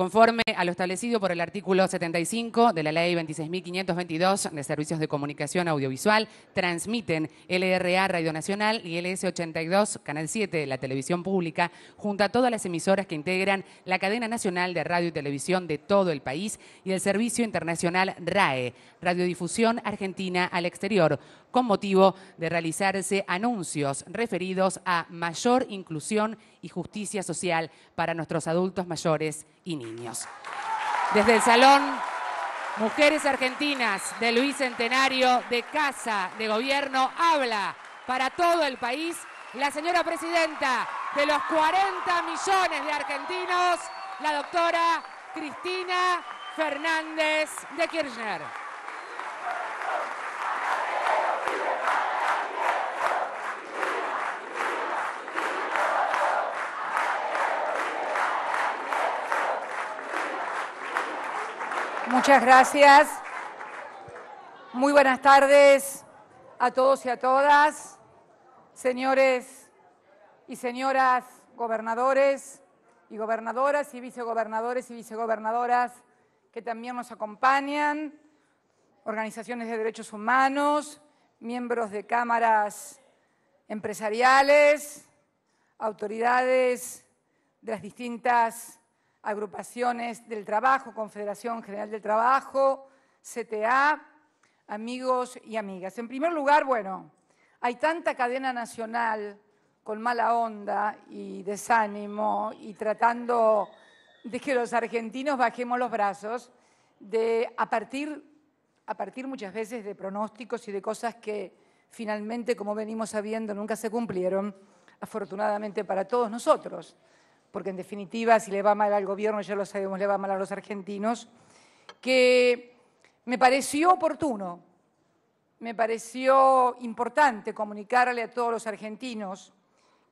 Conforme a lo establecido por el artículo 75 de la Ley 26.522 de Servicios de Comunicación Audiovisual, transmiten LRA Radio Nacional y LS82 Canal 7, la televisión pública, junto a todas las emisoras que integran la cadena nacional de radio y televisión de todo el país y el servicio internacional RAE, Radiodifusión Argentina al Exterior, con motivo de realizarse anuncios referidos a mayor inclusión y justicia social para nuestros adultos mayores y niños. Desde el Salón Mujeres Argentinas del Bicentenario de Casa de Gobierno habla para todo el país la señora presidenta de los 40 millones de argentinos, la doctora Cristina Fernández de Kirchner. Muchas gracias. Muy buenas tardes a todos y a todas, señores y señoras gobernadores y gobernadoras y vicegobernadores y vicegobernadoras que también nos acompañan, organizaciones de derechos humanos, miembros de cámaras empresariales, autoridades de las distintas agrupaciones del trabajo, Confederación General del Trabajo, CTA, amigos y amigas. En primer lugar, bueno, hay tanta cadena nacional con mala onda y desánimo y tratando de que los argentinos bajemos los brazos, a partir muchas veces de pronósticos y de cosas que finalmente, como venimos sabiendo, nunca se cumplieron, afortunadamente para todos nosotros. Porque en definitiva, si le va mal al gobierno, ya lo sabemos, le va mal a los argentinos, que me pareció oportuno, me pareció importante comunicarle a todos los argentinos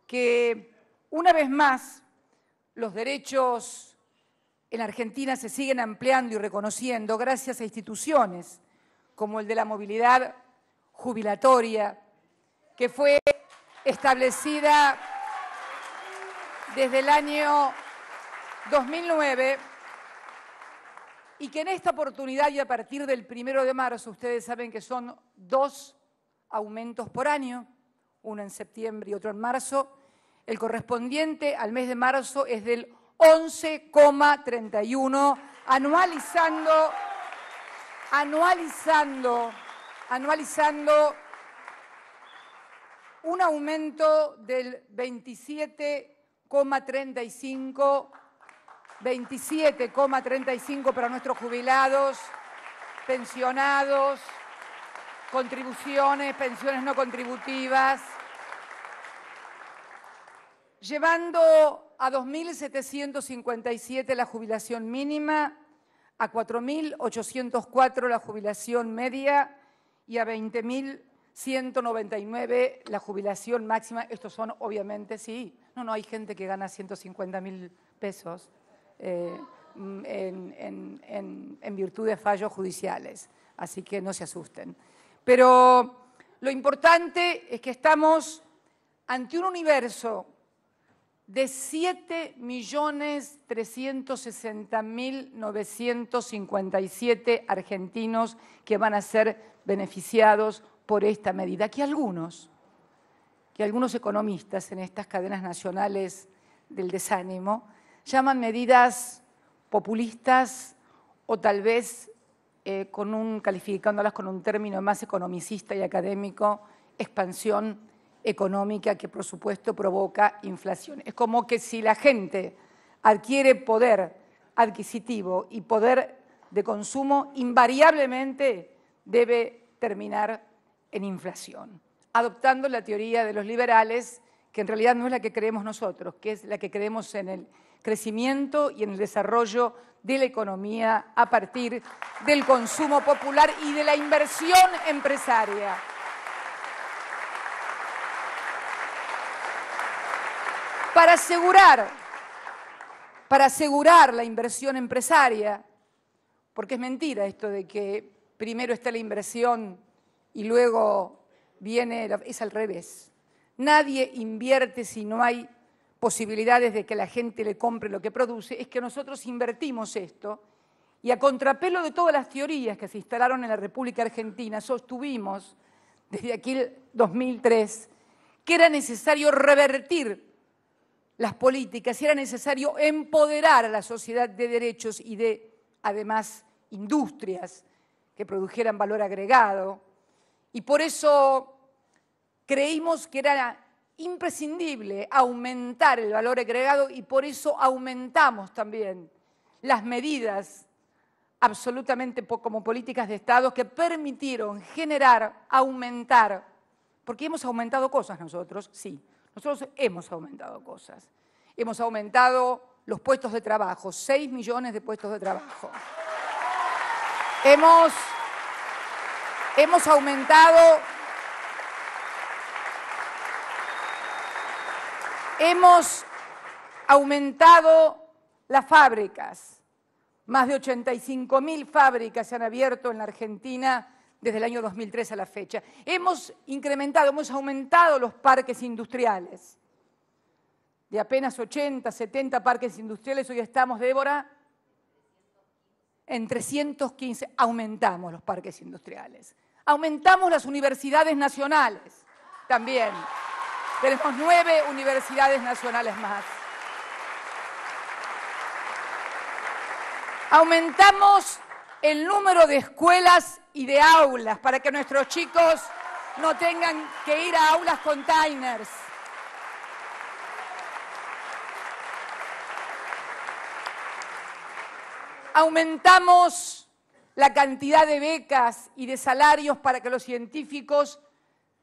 que una vez más los derechos en Argentina se siguen ampliando y reconociendo gracias a instituciones como el de la movilidad jubilatoria, que fue establecida desde el año 2009 y que en esta oportunidad y a partir del 1 de marzo, ustedes saben que son 2 aumentos por año, uno en septiembre y otro en marzo, el correspondiente al mes de marzo es del 11,31, anualizando un aumento del 27,35 para nuestros jubilados, pensionados, contribuciones, pensiones no contributivas, llevando a 2.757 la jubilación mínima, a 4.804 la jubilación media y a 20.199 la jubilación máxima. Estos son, obviamente, sí. No, hay gente que gana 150.000 pesos en virtud de fallos judiciales, así que no se asusten. Pero lo importante es que estamos ante un universo de 7.360.957 argentinos que van a ser beneficiados por esta medida, que algunos economistas en estas cadenas nacionales del desánimo llaman medidas populistas o tal vez calificándolas con un término más economicista y académico, expansión económica que por supuesto provoca inflación. Es como que si la gente adquiere poder adquisitivo y poder de consumo, invariablemente debe terminar en inflación, adoptando la teoría de los liberales, que en realidad no es la que creemos nosotros, que es la que creemos en el crecimiento y en el desarrollo de la economía a partir del consumo popular y de la inversión empresaria. Para asegurar la inversión empresaria, porque es mentira esto de que primero está la inversión y luego es al revés. Nadie invierte si no hay posibilidades de que la gente le compre lo que produce, es que nosotros invertimos esto y a contrapelo de todas las teorías que se instalaron en la República Argentina, sostuvimos desde aquí el 2003 que era necesario revertir las políticas y era necesario empoderar a la sociedad de derechos y de, además, industrias que produjeran valor agregado. Y por eso creímos que era imprescindible aumentar el valor agregado y por eso aumentamos también las medidas absolutamente como políticas de Estado que permitieron generar, aumentar, porque hemos aumentado cosas nosotros, sí, nosotros hemos aumentado cosas. Hemos aumentado los puestos de trabajo, 6 millones de puestos de trabajo. Hemos aumentado las fábricas. Más de 85.000 fábricas se han abierto en la Argentina desde el año 2003 a la fecha. Hemos aumentado los parques industriales. De apenas 80, 70 parques industriales, hoy estamos, Débora, en 315. Aumentamos los parques industriales. Aumentamos las universidades nacionales también. Tenemos 9 universidades nacionales más. Aumentamos el número de escuelas y de aulas para que nuestros chicos no tengan que ir a aulas containers. Aumentamos la cantidad de becas y de salarios para que los científicos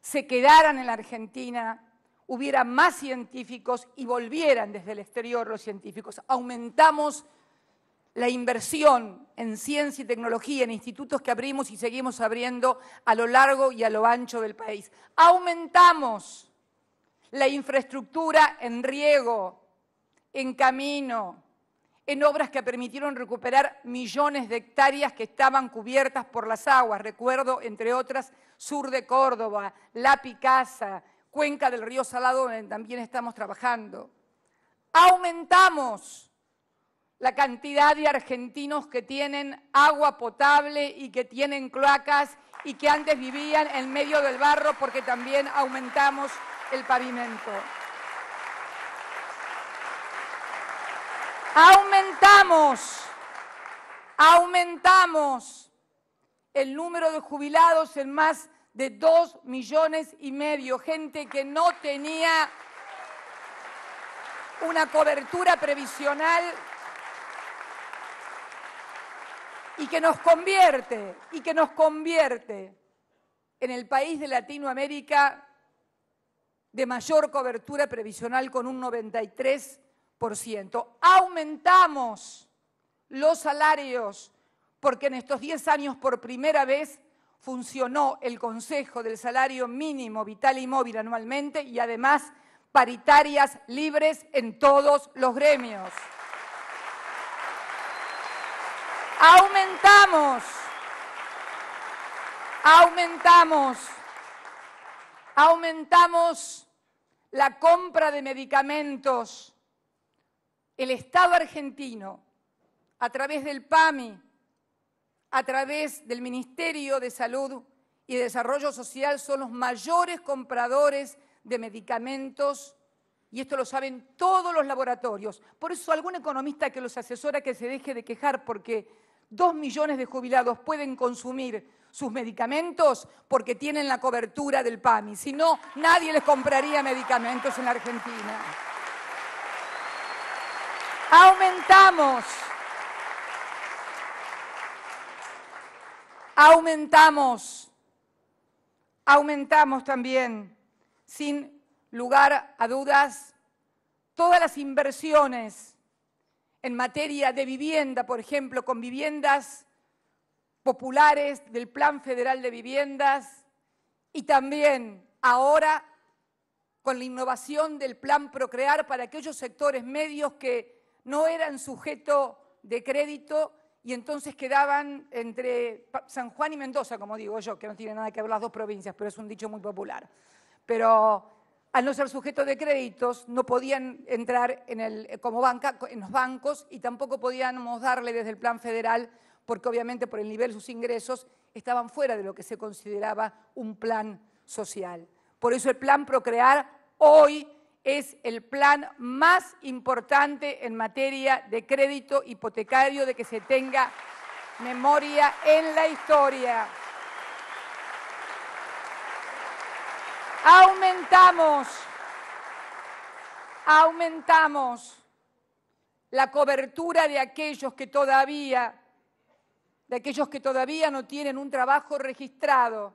se quedaran en la Argentina, hubiera más científicos y volvieran desde el exterior los científicos. Aumentamos la inversión en ciencia y tecnología, en institutos que abrimos y seguimos abriendo a lo largo y a lo ancho del país. Aumentamos la infraestructura en riego, en camino, en obras que permitieron recuperar millones de hectáreas que estaban cubiertas por las aguas. Recuerdo, entre otras, sur de Córdoba, La Picasa, cuenca del río Salado, donde también estamos trabajando. Aumentamos la cantidad de argentinos que tienen agua potable y que tienen cloacas y que antes vivían en medio del barro porque también aumentamos el pavimento. Aumentamos el número de jubilados en más de 2,5 millones, gente que no tenía una cobertura previsional y que nos convierte en el país de Latinoamérica de mayor cobertura previsional con un 93%. Aumentamos los salarios porque en estos 10 años por primera vez funcionó el Consejo del Salario Mínimo Vital y Móvil anualmente y además paritarias libres en todos los gremios. Aumentamos la compra de medicamentos. El Estado argentino, a través del PAMI, a través del Ministerio de Salud y Desarrollo Social, son los mayores compradores de medicamentos y esto lo saben todos los laboratorios. Por eso algún economista que los asesora que se deje de quejar porque 2 millones de jubilados pueden consumir sus medicamentos porque tienen la cobertura del PAMI. Si no, nadie les compraría medicamentos en la Argentina. Aumentamos también, sin lugar a dudas, todas las inversiones en materia de vivienda, por ejemplo, con viviendas populares del Plan Federal de Viviendas y también ahora con la innovación del Plan Procrear para aquellos sectores medios que no eran sujeto de crédito y entonces quedaban entre San Juan y Mendoza, como digo yo, que no tiene nada que ver las dos provincias, pero es un dicho muy popular. Pero al no ser sujeto de créditos, no podían entrar como banca en los bancos y tampoco podíamos darle desde el plan federal, porque obviamente por el nivel de sus ingresos estaban fuera de lo que se consideraba un plan social. Por eso el plan Procrear hoy es el plan más importante en materia de crédito hipotecario de que se tenga memoria en la historia. Aumentamos la cobertura de aquellos que todavía no tienen un trabajo registrado,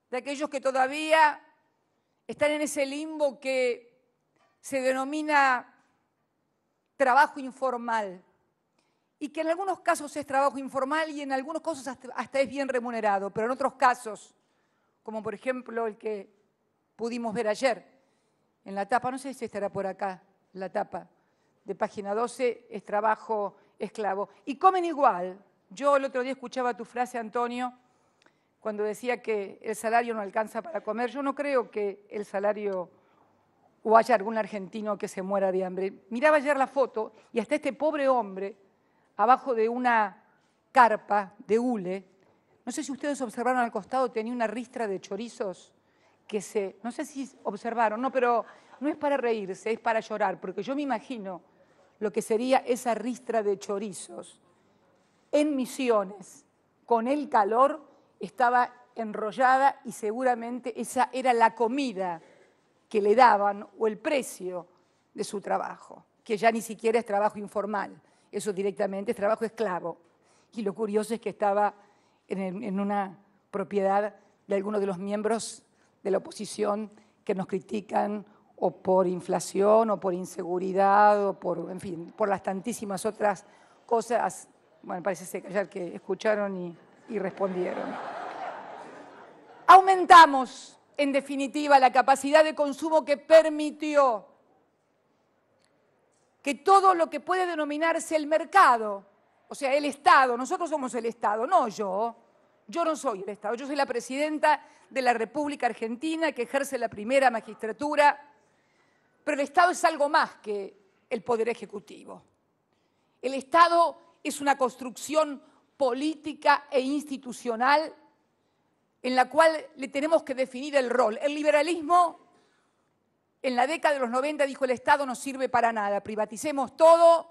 de aquellos que todavía están en ese limbo que se denomina trabajo informal y que en algunos casos es trabajo informal y en algunos casos hasta es bien remunerado, pero en otros casos, como por ejemplo el que pudimos ver ayer en la tapa, no sé si estará por acá, la tapa de página 12, es trabajo esclavo. Y comen igual. Yo el otro día escuchaba tu frase, Antonio, cuando decía que el salario no alcanza para comer. Yo no creo que el salario o haya algún argentino que se muera de hambre. Miraba ayer la foto y hasta este pobre hombre, abajo de una carpa de hule, no sé si ustedes observaron al costado, tenía una ristra de chorizos no sé si observaron, no, pero no es para reírse, es para llorar, porque yo me imagino lo que sería esa ristra de chorizos en Misiones, con el calor, estaba enrollada y seguramente esa era la comida que le daban o el precio de su trabajo, que ya ni siquiera es trabajo informal, eso directamente es trabajo esclavo. Y lo curioso es que estaba en una propiedad de algunos de los miembros de la oposición que nos critican o por inflación o por inseguridad o por, en fin, por las tantísimas otras cosas. Bueno, parece ser que escucharon y respondieron. Aumentamos, en definitiva, la capacidad de consumo que permitió que todo lo que puede denominarse el mercado, o sea, el Estado, nosotros somos el Estado, no yo no soy el Estado, yo soy la presidenta de la República Argentina que ejerce la primera magistratura, pero el Estado es algo más que el Poder Ejecutivo. El Estado es una construcción política e institucional en la cual le tenemos que definir el rol. El liberalismo en la década de los 90 dijo el Estado no sirve para nada, privaticemos todo,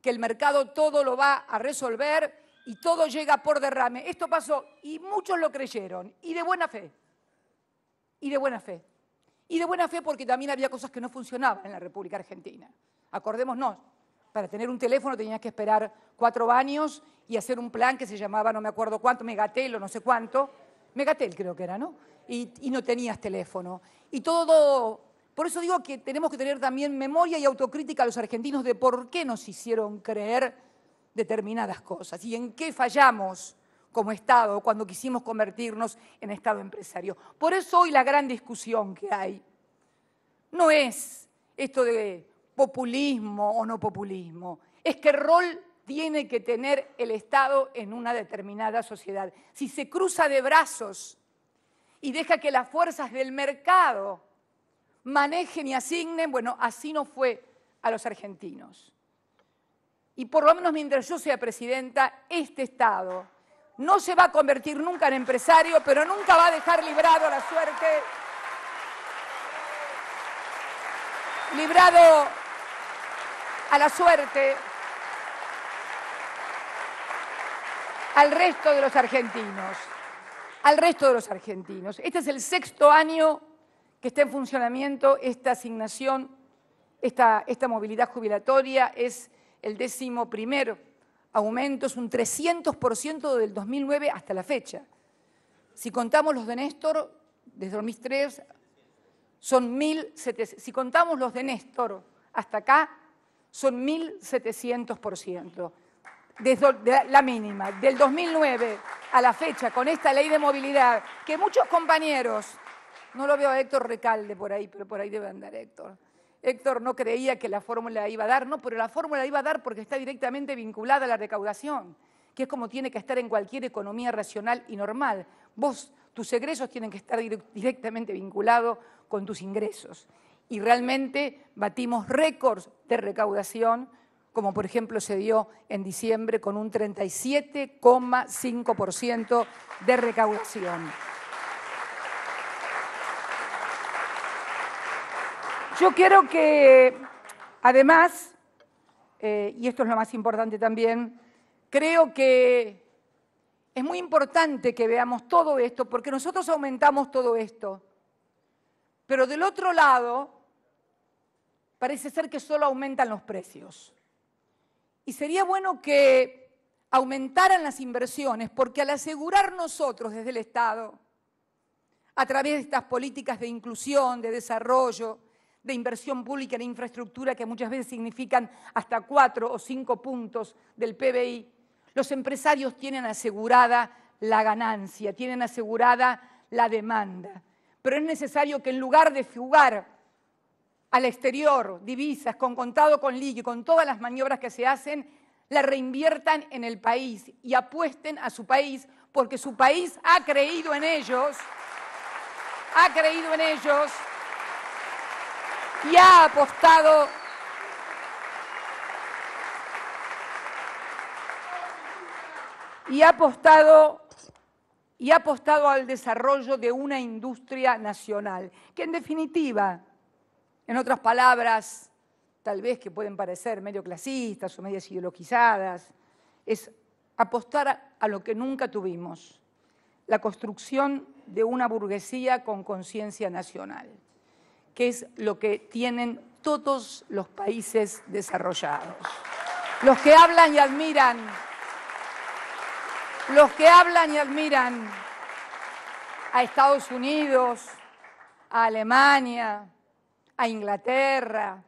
que el mercado todo lo va a resolver y todo llega por derrame. Esto pasó y muchos lo creyeron, y de buena fe, y de buena fe. Y de buena fe porque también había cosas que no funcionaban en la República Argentina. Acordémonos, para tener un teléfono tenías que esperar 4 años y hacer un plan que se llamaba no me acuerdo cuánto, Megatel o no sé cuánto, Megatel creo que era, ¿no? Y no tenías teléfono. Y todo, por eso digo que tenemos que tener también memoria y autocrítica a los argentinos de por qué nos hicieron creer determinadas cosas y en qué fallamos como Estado cuando quisimos convertirnos en Estado empresario. Por eso hoy la gran discusión que hay no es esto de populismo o no populismo, es qué rol tiene que tener el Estado en una determinada sociedad. Si se cruza de brazos y deja que las fuerzas del mercado manejen y asignen, bueno, así no fue a los argentinos. Y por lo menos mientras yo sea presidenta, este Estado no se va a convertir nunca en empresario, pero nunca va a dejar librado a la suerte, librado a la suerte al resto de los argentinos, al resto de los argentinos. Este es el 6º año que está en funcionamiento esta asignación, esta movilidad jubilatoria, es el 11º aumento, es un 300% del 2009 hasta la fecha. Si contamos los de Néstor, desde 2003, son 1.700, si contamos los de Néstor hasta acá, son 1.700%. Desde la mínima, del 2009 a la fecha, con esta ley de movilidad, que muchos compañeros, no lo veo a Héctor Recalde por ahí, pero por ahí debe andar Héctor. Héctor no creía que la fórmula iba a dar, no, pero la fórmula iba a dar porque está directamente vinculada a la recaudación, que es como tiene que estar en cualquier economía racional y normal. tus egresos tienen que estar directamente vinculados con tus ingresos. Y realmente batimos récords de recaudación, como por ejemplo se dio en diciembre con un 37,5% de recaudación. Yo quiero que, además, y esto es lo más importante también, creo que es muy importante que veamos todo esto, porque nosotros aumentamos todo esto, pero del otro lado parece ser que solo aumentan los precios. Y sería bueno que aumentaran las inversiones, porque al asegurar nosotros desde el Estado, a través de estas políticas de inclusión, de desarrollo, de inversión pública en infraestructura, que muchas veces significan hasta 4 o 5 puntos del PBI, los empresarios tienen asegurada la ganancia, tienen asegurada la demanda. Pero es necesario que en lugar de fugar al exterior divisas con contado con liqui, con todas las maniobras que se hacen, la reinviertan en el país y apuesten a su país, porque su país ha creído en ellos, y ha apostado al desarrollo de una industria nacional, que en definitiva, en otras palabras, tal vez que pueden parecer medio clasistas o medio ideologizadas, es apostar a lo que nunca tuvimos, la construcción de una burguesía con conciencia nacional, que es lo que tienen todos los países desarrollados. Los que hablan y admiran a Estados Unidos, a Alemania, a Inglaterra,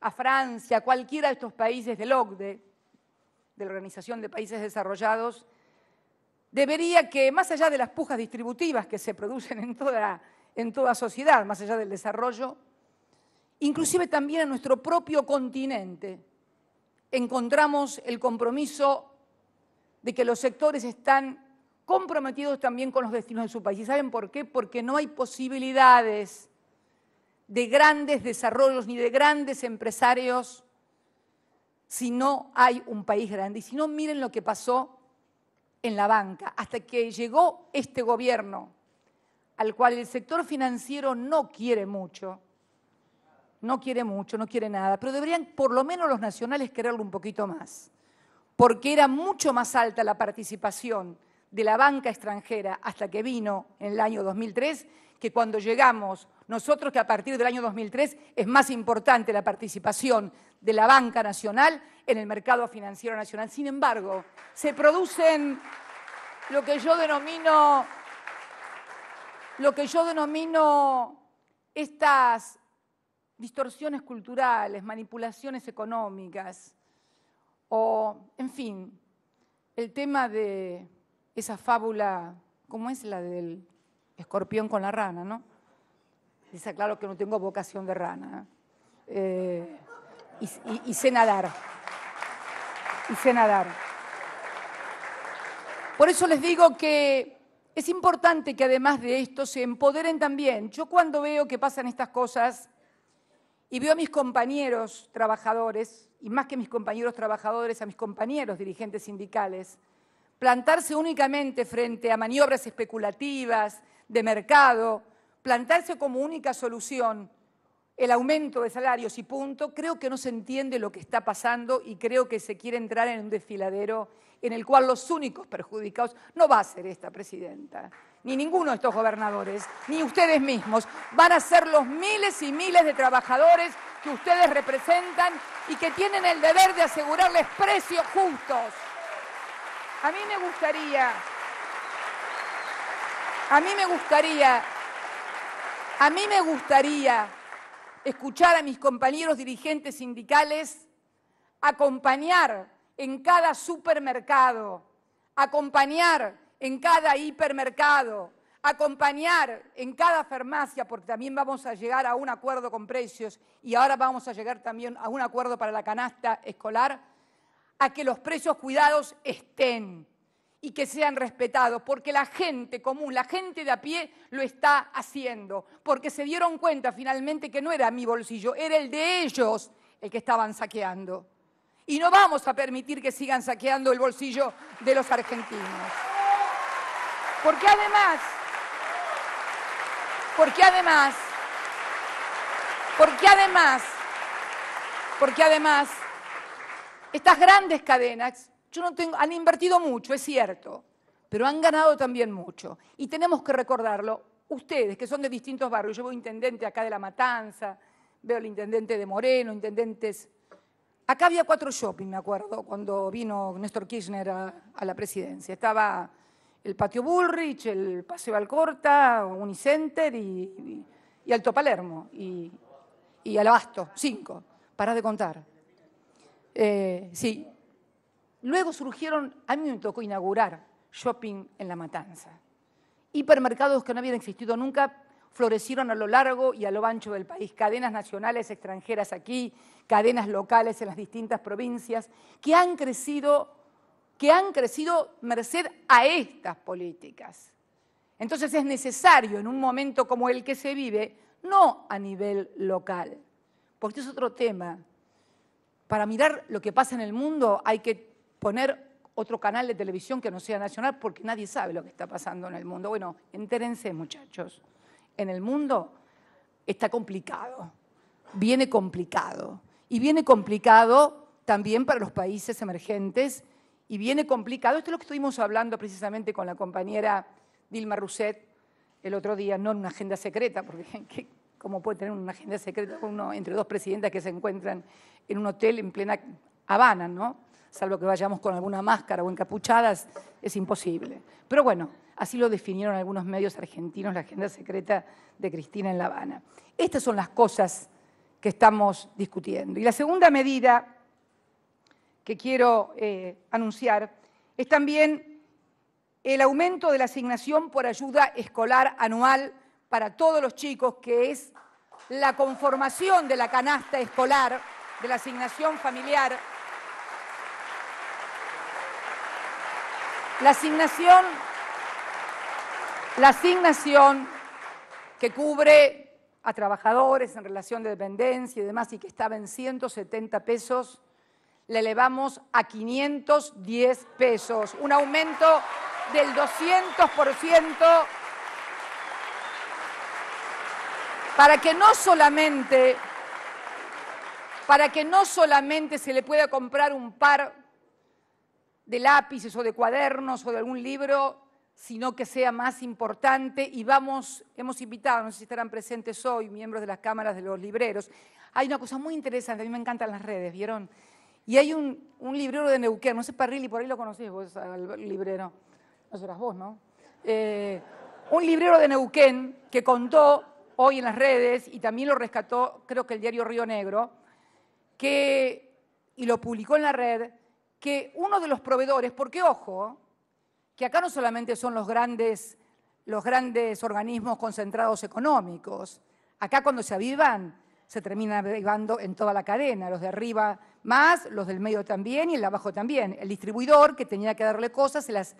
a Francia, a cualquiera de estos países del OCDE, de la Organización de Países Desarrollados, debería que, más allá de las pujas distributivas que se producen en toda sociedad, más allá del desarrollo, inclusive también en nuestro propio continente, encontramos el compromiso de que los sectores están comprometidos también con los destinos de su país. ¿Y saben por qué? Porque no hay posibilidades de grandes desarrollos ni de grandes empresarios si no hay un país grande. Y si no, miren lo que pasó en la banca. Hasta que llegó este gobierno, al cual el sector financiero no quiere mucho, no quiere nada, pero deberían por lo menos los nacionales quererlo un poquito más, porque era mucho más alta la participación de la banca extranjera hasta que vino en el año 2003, que cuando llegamos nosotros, que a partir del año 2003 es más importante la participación de la banca nacional en el mercado financiero nacional. Sin embargo, se producen lo que yo denomino estas distorsiones culturales, manipulaciones económicas, o, en fin, el tema de esa fábula, ¿cómo es la del escorpión con la rana, no? Dice, claro que no tengo vocación de rana. Y sé nadar. Por eso les digo que es importante que además de esto se empoderen también. Yo cuando veo que pasan estas cosas y veo a mis compañeros trabajadores, y más que mis compañeros trabajadores, a mis compañeros dirigentes sindicales, plantarse únicamente frente a maniobras especulativas de mercado, plantarse como única solución el aumento de salarios y punto, creo que no se entiende lo que está pasando y creo que se quiere entrar en un desfiladero en el cual los únicos perjudicados no va a ser esta presidenta, ni ninguno de estos gobernadores, ni ustedes mismos, van a ser los miles y miles de trabajadores que ustedes representan y que tienen el deber de asegurarles precios justos. A mí me gustaría escuchar a mis compañeros dirigentes sindicales acompañar en cada supermercado, acompañar en cada hipermercado, acompañar en cada farmacia, porque también vamos a llegar a un acuerdo con precios y ahora vamos a llegar también a un acuerdo para la canasta escolar, a que los precios cuidados estén y que sean respetados, porque la gente común, la gente de a pie lo está haciendo, porque se dieron cuenta finalmente que no era mi bolsillo, era el de ellos el que estaban saqueando. Y no vamos a permitir que sigan saqueando el bolsillo de los argentinos. Porque además, estas grandes cadenas, han invertido mucho, es cierto, pero han ganado también mucho. Y tenemos que recordarlo, ustedes que son de distintos barrios, yo veo intendente acá de La Matanza, veo el intendente de Moreno, intendentes. Acá había 4 shopping, me acuerdo, cuando vino Néstor Kirchner a la presidencia. Estaba el Patio Bullrich, el Paseo Alcorta, Unicenter y Alto Palermo y el Abasto, 5, pará de contar. Sí. Luego surgieron, a mí me tocó inaugurar shopping en La Matanza. Hipermercados que no habían existido nunca florecieron a lo largo y a lo ancho del país. Cadenas nacionales, extranjeras aquí, cadenas locales en las distintas provincias, que han crecido merced a estas políticas. Entonces es necesario en un momento como el que se vive, no a nivel local, porque es otro tema. Para mirar lo que pasa en el mundo hay que poner otro canal de televisión que no sea nacional porque nadie sabe lo que está pasando en el mundo. Bueno, entérense, muchachos. En el mundo está complicado, viene complicado. Y viene complicado también para los países emergentes y viene complicado. Esto es lo que estuvimos hablando precisamente con la compañera Dilma Rousseff el otro día, no en una agenda secreta, porque ¿cómo puede tener una agenda secreta uno entre 2 presidentas que se encuentran en un hotel en plena Habana, ¿no? Salvo que vayamos con alguna máscara o encapuchadas, es imposible. Pero bueno, así lo definieron algunos medios argentinos, la agenda secreta de Cristina en La Habana. Estas son las cosas que estamos discutiendo. Y la segunda medida que quiero anunciar es también el aumento de la asignación por ayuda escolar anual para todos los chicos, que es la conformación de la canasta escolar, de la asignación familiar. La asignación que cubre a trabajadores en relación de dependencia y demás y que estaba en 170 pesos, la elevamos a 510 pesos, un aumento del 200% para que no solamente se le pueda comprar un par de lápices o de cuadernos o de algún libro, sino que sea más importante. Y hemos invitado, no sé si estarán presentes hoy, miembros de las cámaras de los libreros. Hay una cosa muy interesante, a mí me encantan las redes, ¿vieron? Y hay un librero de Neuquén, no sé, Parrilli, por ahí lo conocés vos, al librero. No serás vos, ¿no? Un librero de Neuquén que contó hoy en las redes, y también lo rescató, creo que el diario Río Negro, y lo publicó en la red, que uno de los proveedores, porque ojo, que acá no solamente son los grandes organismos concentrados económicos, acá cuando se avivan, se terminan avivando en toda la cadena, los de arriba más, los del medio también y el de abajo también. El distribuidor, que tenía que darle cosas, se las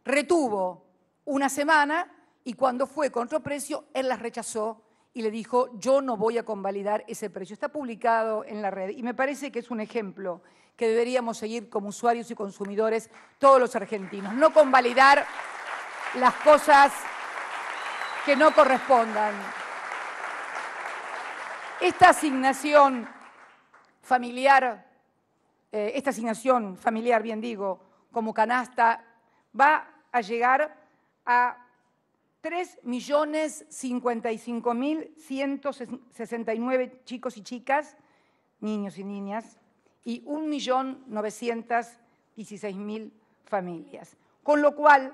retuvo una semana y cuando fue con otro precio, él las rechazó y le dijo, yo no voy a convalidar ese precio. Está publicado en la red y me parece que es un ejemplo que deberíamos seguir como usuarios y consumidores todos los argentinos. No convalidar las cosas que no correspondan. Esta asignación familiar, bien digo, como canasta, va a llegar a 3.055.169 chicos y chicas, niños y niñas, y 1.916.000 familias. Con lo cual,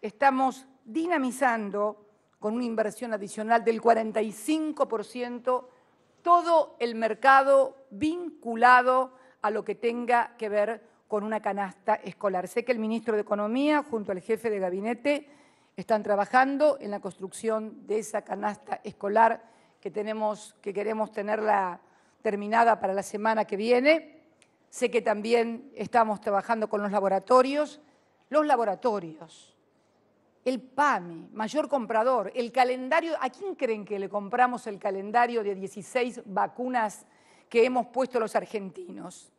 estamos dinamizando con una inversión adicional del 45% todo el mercado vinculado a lo que tenga que ver con una canasta escolar. Sé que el ministro de Economía, junto al jefe de gabinete, están trabajando en la construcción de esa canasta escolar que queremos tenerla terminada para la semana que viene. Sé que también estamos trabajando con los laboratorios. los laboratorios, el PAMI, mayor comprador, el calendario. ¿A quién creen que le compramos el calendario de 16 vacunas que hemos puesto los argentinos?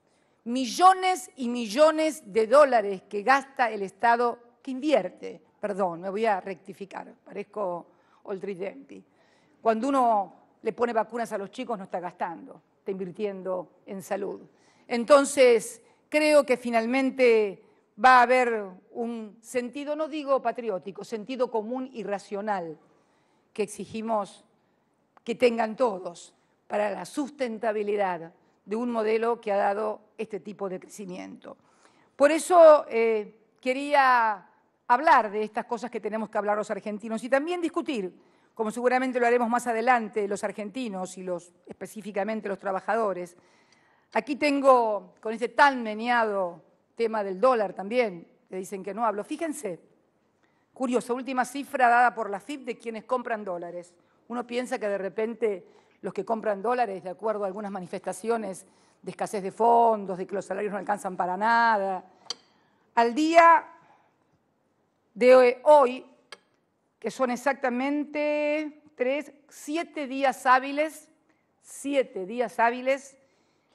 Millones y millones de dólares que gasta el Estado, que invierte, perdón, me voy a rectificar, parezco oltridenti. Cuando uno le pone vacunas a los chicos no está gastando, está invirtiendo en salud. Entonces, creo que finalmente va a haber un sentido, no digo patriótico, sentido común y racional que exigimos que tengan todos para la sustentabilidad de un modelo que ha dado este tipo de crecimiento. Por eso quería hablar de estas cosas que tenemos que hablar los argentinos y también discutir, como seguramente lo haremos más adelante, los argentinos y específicamente los trabajadores. Aquí tengo, con este tan meneado tema del dólar también, que dicen que no hablo. Fíjense, curioso, última cifra dada por la FIP de quienes compran dólares. Uno piensa que de repente los que compran dólares, de acuerdo a algunas manifestaciones de escasez de fondos, de que los salarios no alcanzan para nada. Al día de hoy, que son exactamente 7 días hábiles,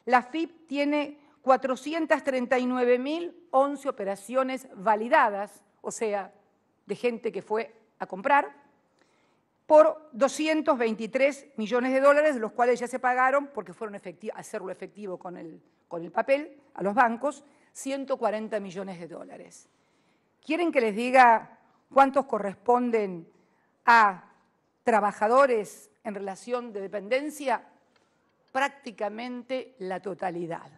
la FIP tiene 439.011 operaciones validadas, o sea, de gente que fue a comprar, por 223 millones de dólares, de los cuales ya se pagaron, porque fueron a hacerlo efectivo con el papel, a los bancos, 140 millones de dólares. ¿Quieren que les diga cuántos corresponden a trabajadores en relación de dependencia? Prácticamente la totalidad.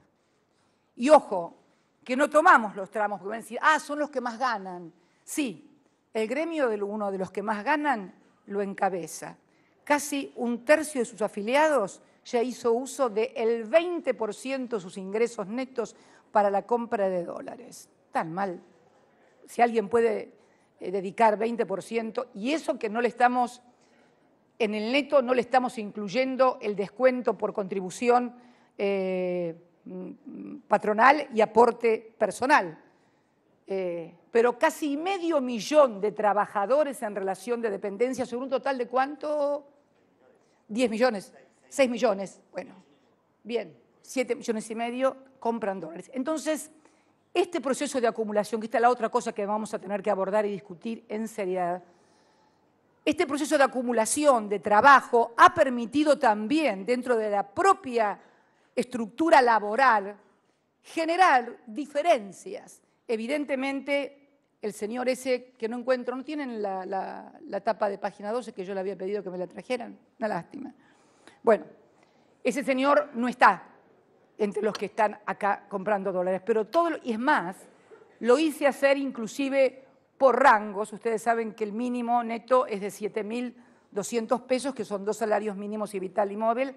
Y ojo, que no tomamos los tramos, porque van a decir, son los que más ganan. Sí, el gremio de uno de los que más ganan lo encabeza. Casi 1/3 de sus afiliados ya hizo uso del 20% de sus ingresos netos para la compra de dólares. Tan mal. Si alguien puede dedicar 20%, y eso que no le estamos, en el neto no le estamos incluyendo el descuento por contribución patronal y aporte personal. Pero casi 500.000 de trabajadores en relación de dependencia sobre un total de ¿cuánto? 10 millones, 6 millones. Bueno, bien, 7,5 millones compran dólares. Entonces, este proceso de acumulación, que esta es la otra cosa que vamos a tener que abordar y discutir en seriedad, este proceso de acumulación de trabajo ha permitido también, dentro de la propia estructura laboral, generar diferencias. Evidentemente, el señor ese que no encuentro, no tienen la tapa de página 12 que yo le había pedido que me la trajeran, una lástima. Bueno, ese señor no está entre los que están acá comprando dólares, pero todo, y es más, lo hice hacer inclusive por rangos. Ustedes saben que el mínimo neto es de 7.200 pesos, que son 2 salarios mínimos y vital y móvil,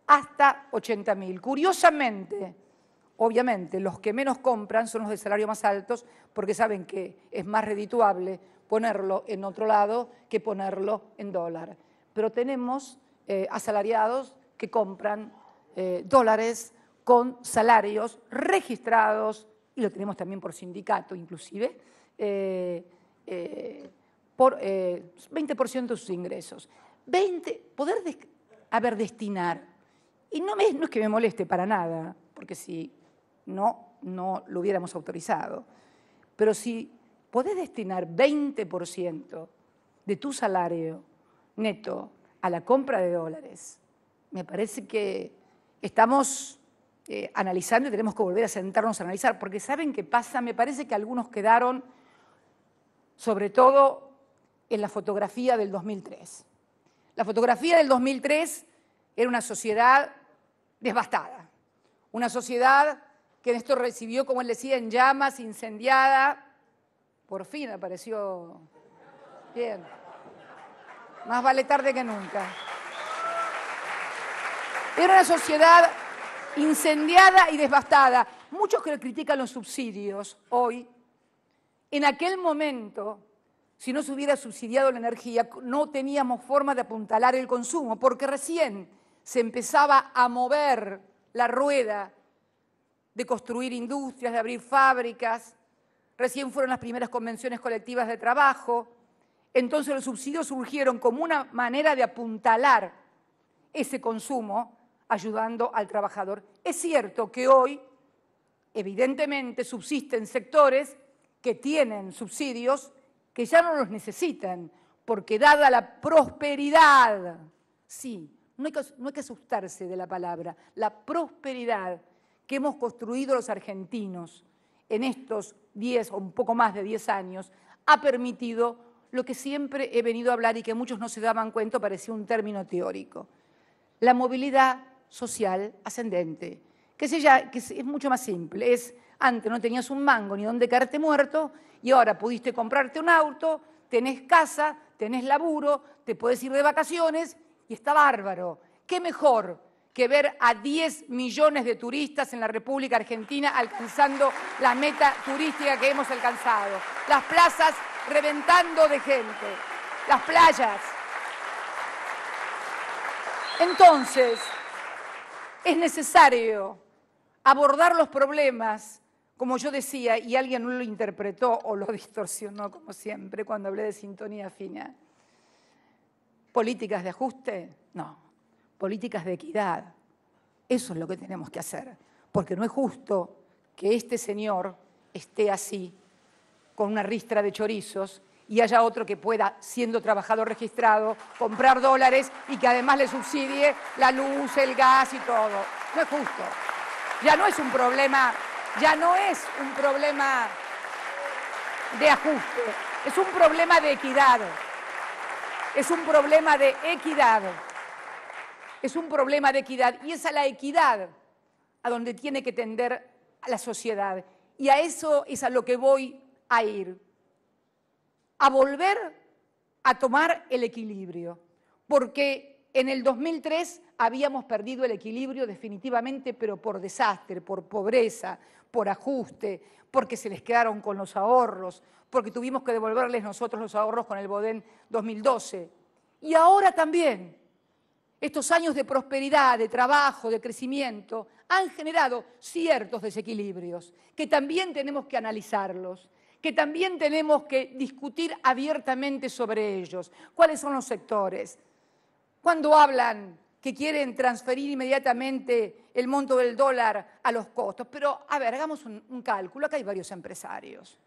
hasta 80.000. Curiosamente, obviamente, los que menos compran son los de salario más altos, porque saben que es más redituable ponerlo en otro lado que ponerlo en dólar. Pero tenemos asalariados que compran dólares con salarios registrados, y lo tenemos también por sindicato inclusive, por 20% de sus ingresos. Poder destinar, y no es que me moleste para nada, porque si no lo hubiéramos autorizado, pero si podés destinar 20% de tu salario neto a la compra de dólares, me parece que estamos analizando y tenemos que volver a sentarnos a analizar, porque ¿saben qué pasa? Me parece que algunos quedaron, sobre todo en la fotografía del 2003. La fotografía del 2003 era una sociedad devastada, una sociedad que Néstor recibió, como él decía, en llamas, incendiada. Por fin apareció. Bien. Más vale tarde que nunca. Era una sociedad incendiada y devastada. Muchos que critican los subsidios hoy, en aquel momento, si no se hubiera subsidiado la energía, no teníamos forma de apuntalar el consumo, porque recién se empezaba a mover la rueda de construir industrias, de abrir fábricas, recién fueron las primeras convenciones colectivas de trabajo, entonces los subsidios surgieron como una manera de apuntalar ese consumo, ayudando al trabajador. Es cierto que hoy, evidentemente, subsisten sectores que tienen subsidios que ya no los necesitan, porque dada la prosperidad, sí, no hay que asustarse de la palabra, la prosperidad que hemos construido los argentinos en estos 10 o un poco más de 10 años, ha permitido lo que siempre he venido a hablar y que muchos no se daban cuenta, parecía un término teórico, la movilidad social ascendente, que es mucho más simple. Antes no tenías un mango ni dónde caerte muerto y ahora pudiste comprarte un auto, tenés casa, tenés laburo, te puedes ir de vacaciones y está bárbaro. ¿Qué mejor que ver a 10 millones de turistas en la República Argentina alcanzando la meta turística que hemos alcanzado? Las plazas reventando de gente, las playas. Entonces, es necesario abordar los problemas, como yo decía, y alguien no lo interpretó o lo distorsionó, como siempre, cuando hablé de sintonía fina. ¿Políticas de ajuste? No. Políticas de equidad. Eso es lo que tenemos que hacer, porque no es justo que este señor esté así, con una ristra de chorizos, y haya otro que pueda, siendo trabajador registrado, comprar dólares y que además le subsidie la luz, el gas y todo. No es justo. Ya no es un problema de ajuste, es un problema de equidad. Es un problema de equidad. Es un problema de equidad. Y es a la equidad a donde tiene que tender a la sociedad. Y a eso es a lo que voy a ir. A volver a tomar el equilibrio. Porque en el 2003 habíamos perdido el equilibrio definitivamente, pero por desastre, por pobreza, por ajuste, porque se les quedaron con los ahorros, porque tuvimos que devolverles nosotros los ahorros con el Bodén 2012. Y ahora también, estos años de prosperidad, de trabajo, de crecimiento, han generado ciertos desequilibrios que también tenemos que analizarlos, que también tenemos que discutir abiertamente sobre ellos. ¿Cuáles son los sectores? Cuando hablan que quieren transferir inmediatamente el monto del dólar a los costos. Pero, a ver, hagamos un cálculo. Acá hay varios empresarios.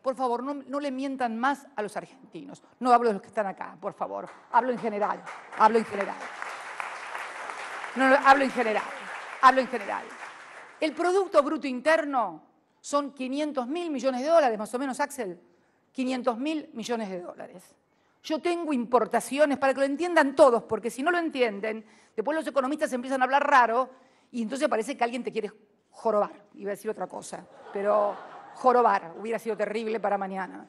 Por favor, no le mientan más a los argentinos. No hablo de los que están acá, por favor. Hablo en general. No, hablo en general. El Producto Bruto Interno son 500.000 millones de dólares, más o menos, Axel. 500.000 millones de dólares. Yo tengo importaciones, para que lo entiendan todos, porque si no lo entienden, después los economistas empiezan a hablar raro y entonces parece que alguien te quiere jorobar. Iba a decir otra cosa, pero jorobar hubiera sido terrible para mañana.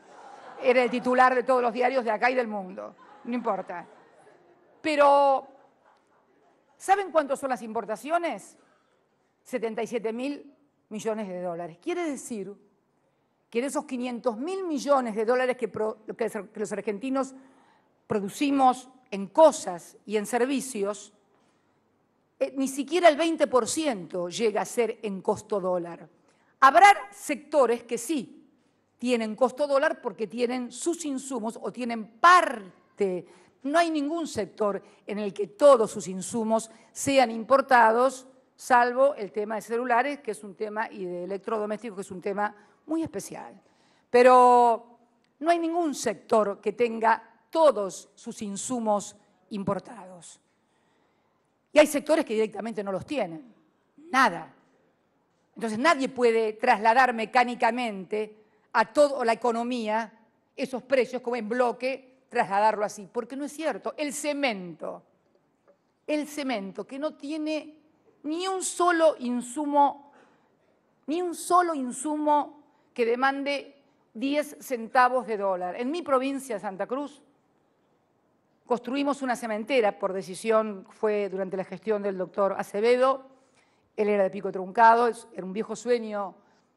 Era el titular de todos los diarios de acá y del mundo, no importa. Pero, ¿saben cuántos son las importaciones? 77.000 millones de dólares. Quiere decir que de esos 500.000 millones de dólares que los argentinos producimos en cosas y en servicios, ni siquiera el 20% llega a ser en costo dólar. Habrá sectores que sí tienen costo dólar porque tienen sus insumos o tienen parte. No hay ningún sector en el que todos sus insumos sean importados, salvo el tema de celulares, que es un tema, y de electrodomésticos, que es un tema muy especial. Pero no hay ningún sector que tenga todos sus insumos importados. Y hay sectores que directamente no los tienen, nada. Entonces nadie puede trasladar mecánicamente a toda la economía esos precios como en bloque, trasladarlo así, porque no es cierto. El cemento que no tiene ni un solo insumo que demande 10 centavos de dólar. En mi provincia, Santa Cruz, construimos una cementera, por decisión, fue durante la gestión del doctor Acevedo, él era de Pico Truncado, era un viejo sueño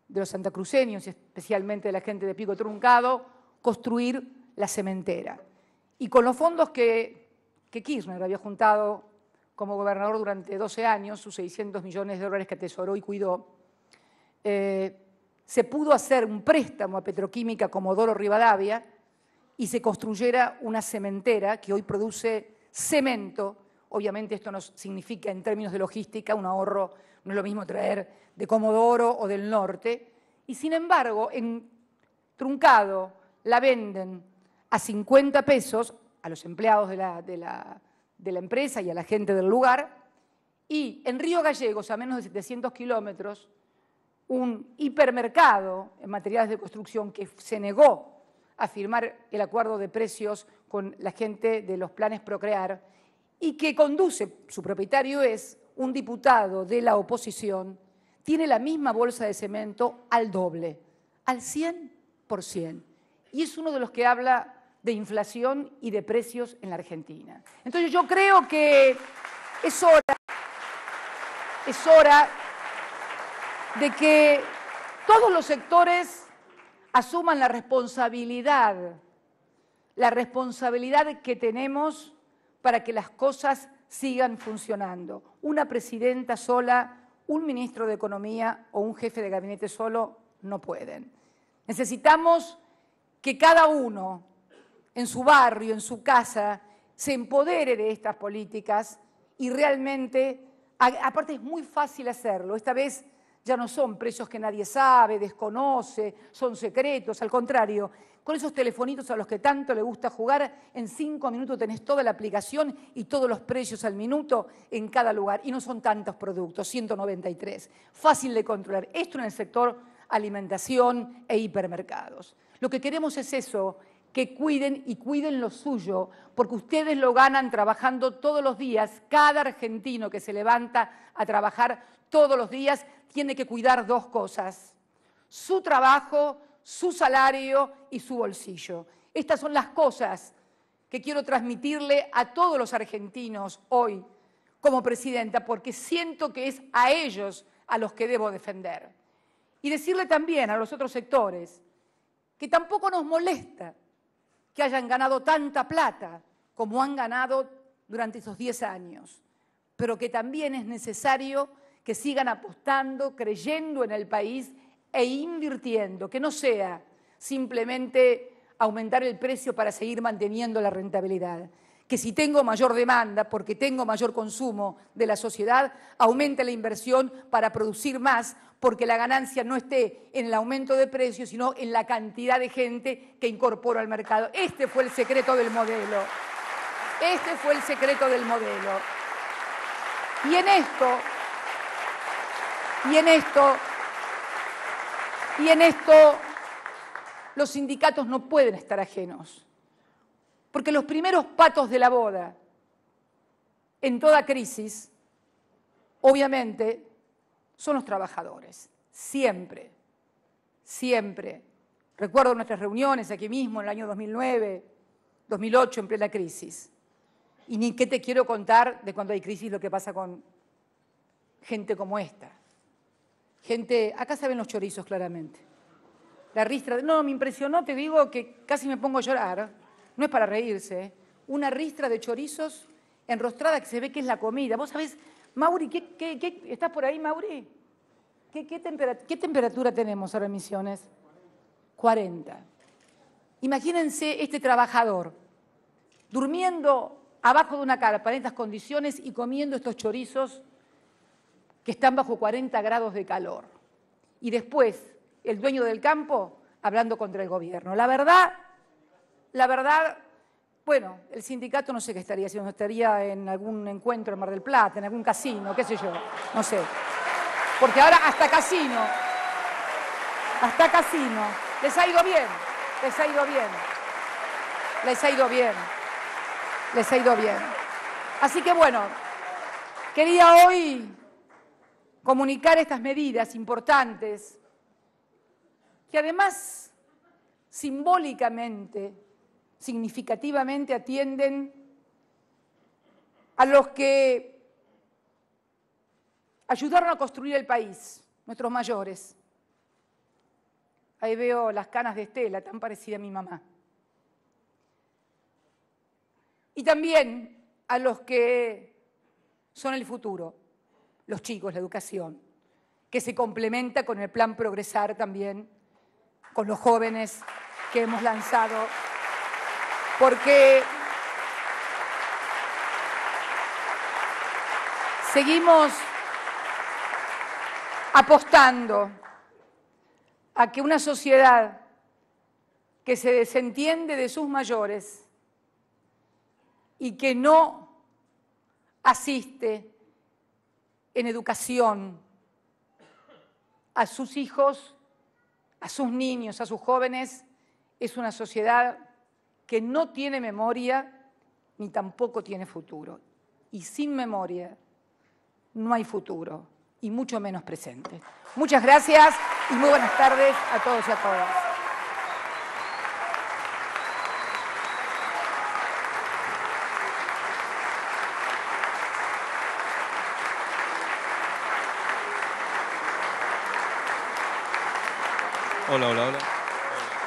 de los santacruceños, y especialmente de la gente de Pico Truncado, construir la cementera. Y con los fondos que Kirchner había juntado como gobernador durante 12 años, sus 600 millones de dólares que atesoró y cuidó, se pudo hacer un préstamo a Petroquímica Comodoro Rivadavia y se construyera una cementera que hoy produce cemento. Obviamente esto no significa en términos de logística un ahorro, no es lo mismo traer de Comodoro o del norte, y sin embargo en Truncado la venden a 50 pesos a los empleados de la empresa y a la gente del lugar, y en Río Gallegos, a menos de 700 kilómetros, un hipermercado en materiales de construcción que se negó a firmar el acuerdo de precios con la gente de los planes Procrear y que conduce, su propietario es un diputado de la oposición, tiene la misma bolsa de cemento al doble, al 100%. Y es uno de los que habla de inflación y de precios en la Argentina. Entonces yo creo que es hora de que todos los sectores asuman la responsabilidad que tenemos para que las cosas sigan funcionando. Una presidenta sola, un ministro de Economía o un jefe de gabinete solo no pueden. Necesitamos que cada uno en su barrio, en su casa, se empodere de estas políticas y realmente, aparte es muy fácil hacerlo, esta vez ya no son precios que nadie sabe, desconoce, son secretos, al contrario, con esos telefonitos a los que tanto le gusta jugar, en 5 minutos tenés toda la aplicación y todos los precios al minuto en cada lugar. Y no son tantos productos, 193. Fácil de controlar. Esto en el sector alimentación e hipermercados. Lo que queremos es eso, que cuiden y cuiden lo suyo, porque ustedes lo ganan trabajando todos los días. Cada argentino que se levanta a trabajar todos los días tiene que cuidar 2 cosas: su trabajo, su salario y su bolsillo. Estas son las cosas que quiero transmitirle a todos los argentinos hoy como presidenta, porque siento que es a ellos a los que debo defender. Y decirle también a los otros sectores que tampoco nos molesta que hayan ganado tanta plata como han ganado durante esos 10 años, pero que también es necesario que sigan apostando, creyendo en el país e invirtiendo, que no sea simplemente aumentar el precio para seguir manteniendo la rentabilidad. Que si tengo mayor demanda, porque tengo mayor consumo de la sociedad, aumente la inversión para producir más, porque la ganancia no esté en el aumento de precios, sino en la cantidad de gente que incorporo al mercado. Este fue el secreto del modelo. Este fue el secreto del modelo. Y en esto, los sindicatos no pueden estar ajenos. Porque los primeros patos de la boda en toda crisis, obviamente, son los trabajadores. Siempre, siempre. Recuerdo nuestras reuniones aquí mismo en el año 2009, 2008, en plena crisis. Y ni qué te quiero contar de cuando hay crisis lo que pasa con gente como esta. Gente, acá saben los chorizos claramente. La ristra, no, me impresionó, te digo que casi me pongo a llorar. No es para reírse, una ristra de chorizos enrostrada que se ve que es la comida. Vos sabés, Mauri, ¿estás por ahí, Mauri? ¿Qué temperatura tenemos ahora en Misiones? 40. Imagínense este trabajador durmiendo abajo de una carpa en estas condiciones y comiendo estos chorizos que están bajo 40 grados de calor. Y después, el dueño del campo hablando contra el gobierno. La verdad, bueno, el sindicato no sé qué estaría haciendo, estaría en algún encuentro en Mar del Plata, en algún casino, qué sé yo, no sé. Porque ahora hasta casino, les ha ido bien, les ha ido bien, les ha ido bien, les ha ido bien. Así que bueno, quería hoy comunicar estas medidas importantes que además simbólicamente, significativamente atienden a los que ayudaron a construir el país, nuestros mayores. Ahí veo las canas de Estela, tan parecida a mi mamá. Y también a los que son el futuro, los chicos, la educación. que se complementa con el Plan Progresar también, con los jóvenes que hemos lanzado, porque seguimos apostando a que una sociedad que se desentiende de sus mayores y que no asiste en educación a sus hijos, a sus niños, a sus jóvenes, es una sociedad que no tiene memoria ni tampoco tiene futuro. Y sin memoria no hay futuro, y mucho menos presente. Muchas gracias y muy buenas tardes a todos y a todas. Hola, hola, hola.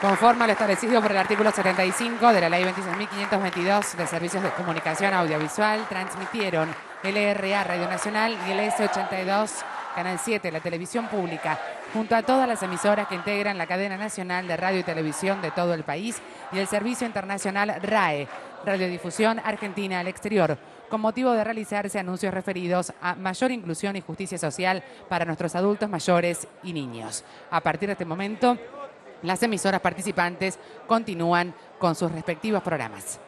Conforme a lo establecido por el artículo 75 de la Ley 26.522 de Servicios de Comunicación Audiovisual, transmitieron LRA Radio Nacional y LS82 Canal 7, la televisión pública, junto a todas las emisoras que integran la cadena nacional de radio y televisión de todo el país y el servicio internacional RAE, Radiodifusión Argentina al Exterior, con motivo de realizarse anuncios referidos a mayor inclusión y justicia social para nuestros adultos mayores y niños. A partir de este momento, las emisoras participantes continúan con sus respectivos programas.